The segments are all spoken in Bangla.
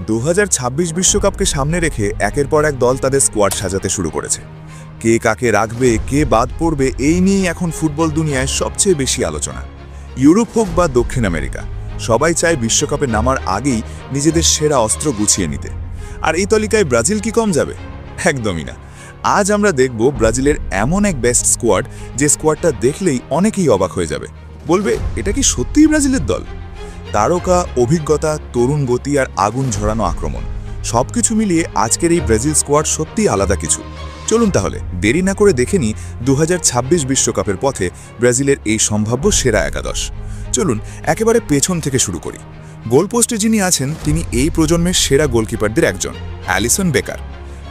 2026 বিশ্বকাপকে সামনে রেখে একের পর এক দল তাদের স্কোয়াড সাজাতে শুরু করেছে। কে কাকে রাখবে, কে বাদ পড়বে, এই নিয়েই এখন ফুটবল দুনিয়ায় সবচেয়ে বেশি আলোচনা। ইউরোপ হোক বা দক্ষিণ আমেরিকা, সবাই চায় বিশ্বকাপে নামার আগেই নিজেদের সেরা অস্ত্র গুছিয়ে নিতে। আর এই তালিকায় ব্রাজিল কি কম যাবে? একদমই না। আজ আমরা দেখব ব্রাজিলের এমন এক বেস্ট স্কোয়াড, যে স্কোয়াডটা দেখলেই অনেকেই অবাক হয়ে যাবে, বলবে এটা কি সত্যিই ব্রাজিলের দল। তারকা, অভিজ্ঞতা, তরুণ গতি আর আগুন ঝরানো আক্রমণ, সবকিছু মিলিয়ে আজকের এই ব্রাজিল স্কোয়াড সত্যিই আলাদা কিছু। চলুন তাহলে দেরি না করে দেখে নিই 2026 বিশ্বকাপের পথে ব্রাজিলের এই সম্ভাব্য সেরা একাদশ। চলুন একেবারে পেছন থেকে শুরু করি। গোলপোস্টে যিনি আছেন তিনি এই প্রজন্মের সেরা গোলকিপারদের একজন, অ্যালিসন বেকার।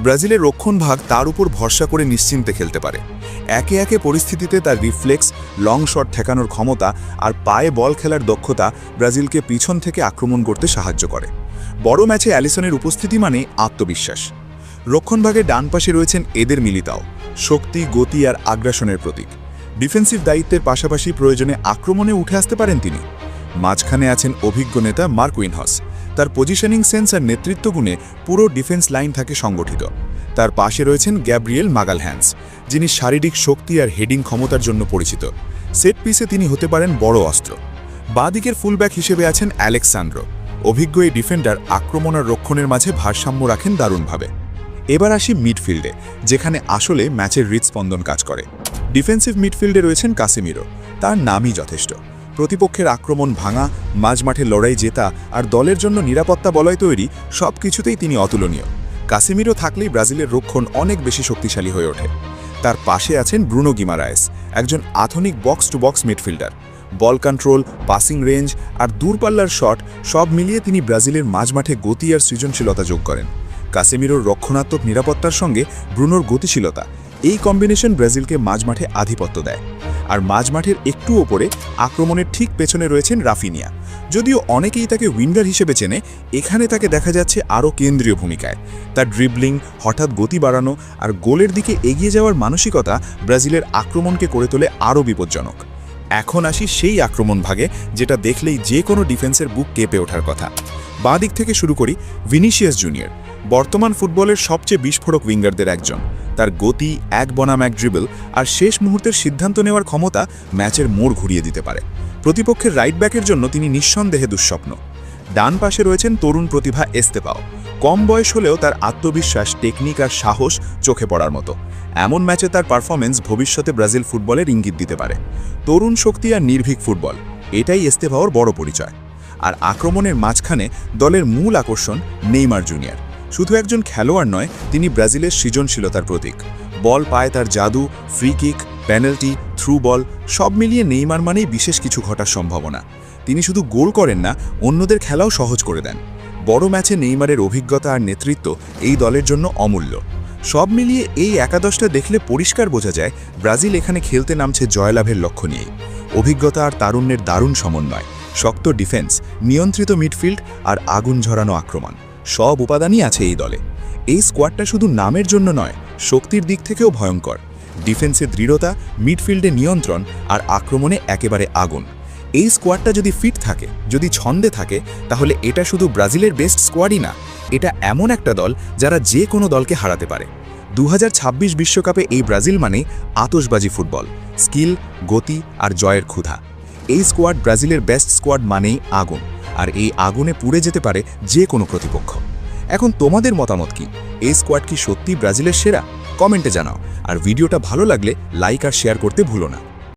ব্রাজিলের রক্ষণভাগ তার উপর ভরসা করে নিশ্চিন্তে খেলতে পারে। একে একে পরিস্থিতিতে তার রিফ্লেক্স, লং শট ঠেকানোর ক্ষমতা আর পায়ে বল খেলার দক্ষতা ব্রাজিলকে পিছন থেকে আক্রমণ করতে সাহায্য করে। বড় ম্যাচে অ্যালিসনের উপস্থিতি মানে আত্মবিশ্বাস। রক্ষণভাগে ডান পাশে রয়েছেন এদের মিলিতাও, শক্তি, গতি আর আগ্রাসনের প্রতীক। ডিফেন্সিভ দায়িত্বের পাশাপাশি প্রয়োজনে আক্রমণে উঠে আসতে পারেন তিনি। মাঝখানে আছেন অভিজ্ঞ নেতা মার্কুইনহস। তার পজিশনিং সেন্স আর নেতৃত্ব গুণে পুরো ডিফেন্স লাইন থাকে সংগঠিত। তার পাশে রয়েছেন গ্যাব্রিয়েল মাগালহ্যান্স, যিনি শারীরিক শক্তি আর হেডিং ক্ষমতার জন্য পরিচিত। সেট পিসে তিনি হতে পারেন বড় অস্ত্র। বাঁদিকের ফুলব্যাক হিসেবে আছেন অ্যালেক্সান্দ্রো। অভিজ্ঞ এই ডিফেন্ডার আক্রমণ আর রক্ষণের মাঝে ভারসাম্য রাখেন দারুণভাবে। এবার আসি মিডফিল্ডে, যেখানে আসলে ম্যাচের হৃৎস্পন্দন কাজ করে। ডিফেন্সিভ মিডফিল্ডে রয়েছেন কাসেমিরো। তার নামই যথেষ্ট। প্রতিপক্ষের আক্রমণ ভাঙা, মাঝমাঠে লড়াই জেতা আর দলের জন্য নিরাপত্তা বলয় তৈরি, সব কিছুতেই তিনি অতুলনীয়। কাসেমিরো থাকলেই ব্রাজিলের রক্ষণ অনেক বেশি শক্তিশালী হয়ে ওঠে। তার পাশে আছেন ব্রুনো গিমারায়েস, একজন আধুনিক box to box midfielder. Ball control, passing range আর দূরপাল্লার শট সব মিলিয়ে তিনি ব্রাজিলের মাঝমাঠে গতি আর সৃজনশীলতা যোগ করেন। কাসেমিরোর রক্ষণাত্মক নিরাপত্তার সঙ্গে ব্রুনোর গতিশীলতা, এই কম্বিনেশন ব্রাজিলকে মাঝমাঠে আধিপত্য দেয়। আর মাঝমাঠের একটু ওপরে আক্রমণের ঠিক পেছনে রয়েছেন রাফিনিয়া। যদিও অনেকেই তাকে উইঙ্গার হিসেবে চেনে, এখানে তাকে দেখা যাচ্ছে আরও কেন্দ্রীয় ভূমিকায়। তার ড্রিবলিং, হঠাৎ গতি বাড়ানো আর গোলের দিকে এগিয়ে যাওয়ার মানসিকতা ব্রাজিলের আক্রমণকে করে তোলে আরও বিপজ্জনক। এখন আসি সেই আক্রমণ ভাগে, যেটা দেখলেই যে কোনো ডিফেন্সের বুক কেঁপে ওঠার কথা। বাঁ দিক থেকে শুরু করি। ভিনিসিয়াস জুনিয়র বর্তমান ফুটবলের সবচেয়ে বিস্ফোরক উইঙ্গারদের একজন। তার গতি, এক বনাম এক ড্রিবল আর শেষ মুহূর্তের সিদ্ধান্ত নেওয়ার ক্ষমতা ম্যাচের মোড় ঘুরিয়ে দিতে পারে। প্রতিপক্ষের রাইট ব্যাকের জন্য তিনি নিঃসন্দেহে দুঃস্বপ্ন। ডান পাশে রয়েছেন তরুণ প্রতিভা এস্তেপাও। কম বয়স হলেও তার আত্মবিশ্বাস, টেকনিক আর সাহস চোখে পড়ার মতো। এমন ম্যাচে তার পারফরমেন্স ভবিষ্যতে ব্রাজিল ফুটবলের ইঙ্গিত দিতে পারে। তরুণ শক্তি আর নির্ভীক ফুটবল, এটাই এস্তেপাওর বড় পরিচয়। আর আক্রমণের মাঝখানে দলের মূল আকর্ষণ নেইমার জুনিয়র। শুধু একজন খেলোয়াড় নয়, তিনি ব্রাজিলের সৃজনশীলতার প্রতীক। বল পায় তার জাদু, free kick, penalty, through ball, সব মিলিয়ে নেইমার মানেই বিশেষ কিছু ঘটার সম্ভাবনা। তিনি শুধু গোল করেন না, অন্যদের খেলাও সহজ করে দেন। বড় ম্যাচে নেইমারের অভিজ্ঞতা আর নেতৃত্ব এই দলের জন্য অমূল্য। সব মিলিয়ে এই একাদশটা দেখলে পরিষ্কার বোঝা যায় ব্রাজিল এখানে খেলতে নামছে জয়লাভের লক্ষ্য নিয়েই। অভিজ্ঞতা আর তারুণ্যের দারুণ সমন্বয়, শক্ত ডিফেন্স, নিয়ন্ত্রিত মিডফিল্ড আর আগুন ঝরানো আক্রমণ, সব উপাদানই আছে এই দলে। এই স্কোয়াডটা শুধু নামের জন্য নয়, শক্তির দিক থেকেও ভয়ঙ্কর। ডিফেন্সে দৃঢ়তা, মিডফিল্ডে নিয়ন্ত্রণ আর আক্রমণে একেবারে আগুন। এই স্কোয়াডটা যদি ফিট থাকে, যদি ছন্দে থাকে, তাহলে এটা শুধু ব্রাজিলের বেস্ট স্কোয়াডই না, এটা এমন একটা দল যারা যে কোনো দলকে হারাতে পারে। 2026 বিশ্বকাপে এই ব্রাজিল মানে আতশবাজি ফুটবল, স্কিল, গতি আর জয়ের ক্ষুধা। এই স্কোয়াড ব্রাজিলের বেস্ট স্কোয়াড মানেই আগুন, আর এই আগুনে পুড়ে যেতে পারে যে কোনো প্রতিপক্ষ। এখন তোমাদের মতামত কি? এই স্কোয়াড কি সত্যি ব্রাজিলের সেরা? কমেন্টে জানাও। আর ভিডিওটা ভালো লাগলে লাইক আর শেয়ার করতে ভুলো না।